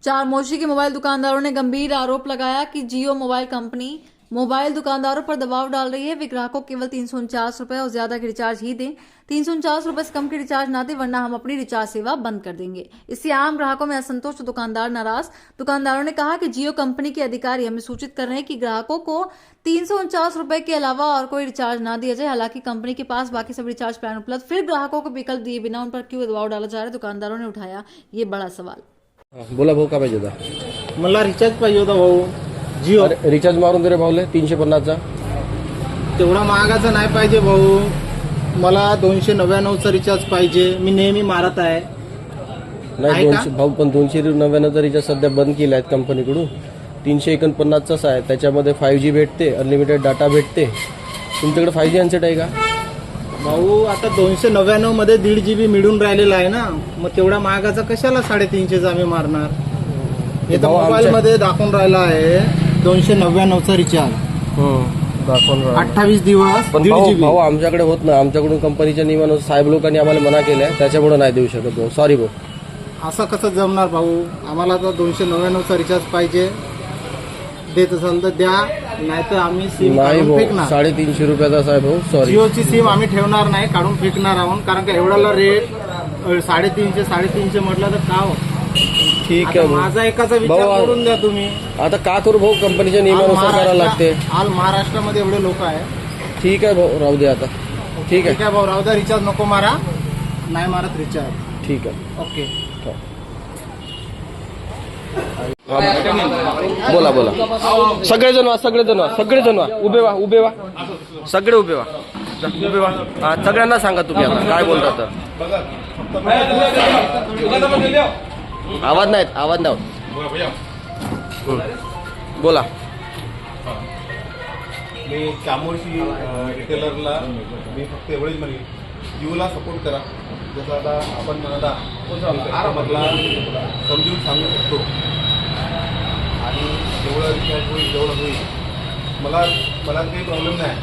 चारमोशी के mobile दुकानदारों ने गंभीर आरोप लगाया कि जियो मोबाइल कंपनी मोबाइल दुकानदारों पर दबाव डाल रही है। वे ग्राहकों केवल 349 रुपए और ज्यादा की रिचार्ज ही दें। 349 रुपए से कम की रिचार्ज ना दें, वरना हम अपनी रिचार्ज सेवा बंद कर देंगे। इससे आम ग्राहकों में असंतोष तो दुकानदार नाराज। दुकानदारों ने कहा कि जियो कंपनी के अधिकारी हमें सूचित कर रहे हैं कि ग्राहकों को 349 रुपए के अलावा और कोई रिचार्ज ना दिया जाए। हालांकि कंपनी के पास बाकी सभी रिचार्ज प्लान उपलब्ध, फिर ग्राहकों को विकल्प दिए बिना उन पर क्यों दबाव डाला जा रहा है? दुकानदारों ने उठाया ये बड़ा सवाल। बोला भाऊ, का पाहिजे होता? मला रिचार्ज पाहिजे होता भाऊ. जिओ रिचार्ज मारून दे रे भाऊले 350चा. तेवढा महागाचा नाही पाहिजे भाऊ. मला 299चा रिचार्ज पाहिजे. मी नेहमी मारत आहे. नाही 200 भाऊ, पण 299चा रिचार्ज सध्या बंद केला आहे कंपनीकडून. 349चाच आहे. त्याच्यामध्ये 5G भेटते, अनलिमिटेड डाटा भेटते. तुमच्याकडे 5G हँडसेट आहे का भाऊ? आता 299 मध्ये 1.5 GB मिळून राहिलेला आहे ना. मग तेवढा महागाचा कशाला 350चा आम्ही मारणार? हे तर मोबाईल मध्ये दाखवून राहिला आहे 299चा रिचार्ज. दाखवून 28 दिवस पण 1.5 GB. भाऊ आमच्याकडे होत ना. आमच्याकडून कंपनीच्या नियमानुसार साहेब लोकांनी आम्हाला मना केलाय, त्याच्यामुळे नाही देऊ शकत भाऊ. सॉरी भाऊ. असं कसं जमणार भाऊ? आम्हाला तर 299चा रिचार्ज पाहिजे. देत असाल तर द्या, नाहीतर आम्ही सिम नाही काढून भाऊ, फेकणार. 350 रुपयाचा साहेब भाऊ. सॉरी. जिओची सिम आम्ही ठेवणार नाही, काढून फेकणार आहोत. कारण का एवढाला रेट 350 म्हटलं तर का हो? ठीक आता आहे भाऊ. माझा एकाचा विचार भाऊ, करून द्या तुम्ही. आता का करू भाऊ? कंपनीच्या नियमानुसार करायला लागते. ऑल महाराष्ट्रामध्ये एवढे लोक आहे. ठीक आहे भाऊ, राहू दे आता. ठीक आहे. ठीक आहे भाऊ, राहू द्या. रिचार्ज नको मारा. नाही मारत रिचार्ज. ठीक आहे. ओके. बोला बोला. सगळेजण व्हा, सगळेजण व्हा. उभे व्हा. सगळे उभे व्हा. उभे व्हा. हा, सगळ्यांना सांगा तुम्ही आता काय बोलता. तर आवाज नाही. बोला. मी चामोशी रिटेलरला मी फक्त एवढेच म्हणेन, जिओला सपोर्ट करा. जसं आता आपण म्हणता कस्टमरला समजून सांगू शकतो आणि जेवढं रिचार्ज होईल जेवढं होईल मला काही प्रॉब्लेम नाही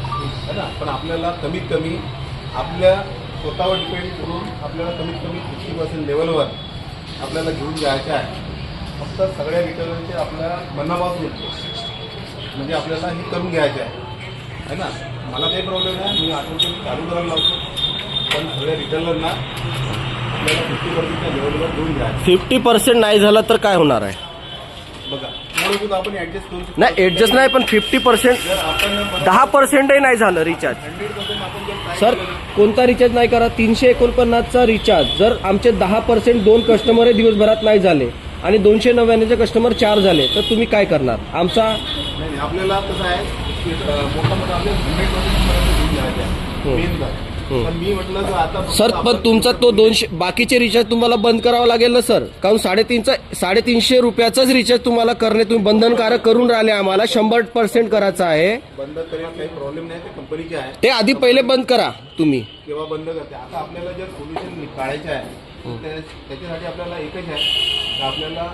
है ना. पण आपल्याला कमीत कमी आपल्या स्वतःवर डिपेंड करून आपल्याला कमीत कमी 50% लेवलवर आपल्याला घेऊन जायचं आहे. फक्त सगळ्या रिटेलरचे आपल्या मनापासून म्हणजे आपल्याला हे करून घ्यायचं आहे ना. मला काही प्रॉब्लेम नाही, मी आठवडे चालू करायला लावतो. पण सगळ्या रिटेलरना आपल्याला 50%च्या लेवलवर घेऊन घ्यायचं. 50% नाही झालं तर काय होणार आहे? बघा थोडं आपण ॲडजस्ट करू शकतो. नाही ऍडजस्ट नाही, पण 50% जर आपण 10%ही नाही झालं रिचार्ज. 100% आपण जर सर कोणता रिचार्ज नाही करा? 349चा रिचार्ज जर आमचे 10% 2 कस्टमर दिवसभरात नाही झाले आणि 299चे कस्टमर 4 झाले तर तुम्ही काय करणार? आमचा नाही आपल्याला कसं आहे की मोठा आपल्या 100% घेऊन जायचं आहे मेन काय. पण मी म्हटलं तर आता सर पण तुमचा तो 200 बाकीचे रिचार्ज तुम्हाला बंद करावा लागेल ना सर. कारण 350 रुपयाचाच रिचार्ज तुम्हाला करणे तुम्ही बंधनकारक करून राहिले. आम्हाला 100% करायचं आहे. बंद करायला काही प्रॉब्लेम नाही, ते कंपनीचे आहे. ते आधी पहिले बंद करा तुम्ही. केव्हा बंद करते. आता आपल्याला जर सोल्युशन काढायचं आहे त्याच्यासाठी आपल्याला एकच आहे की आपल्याला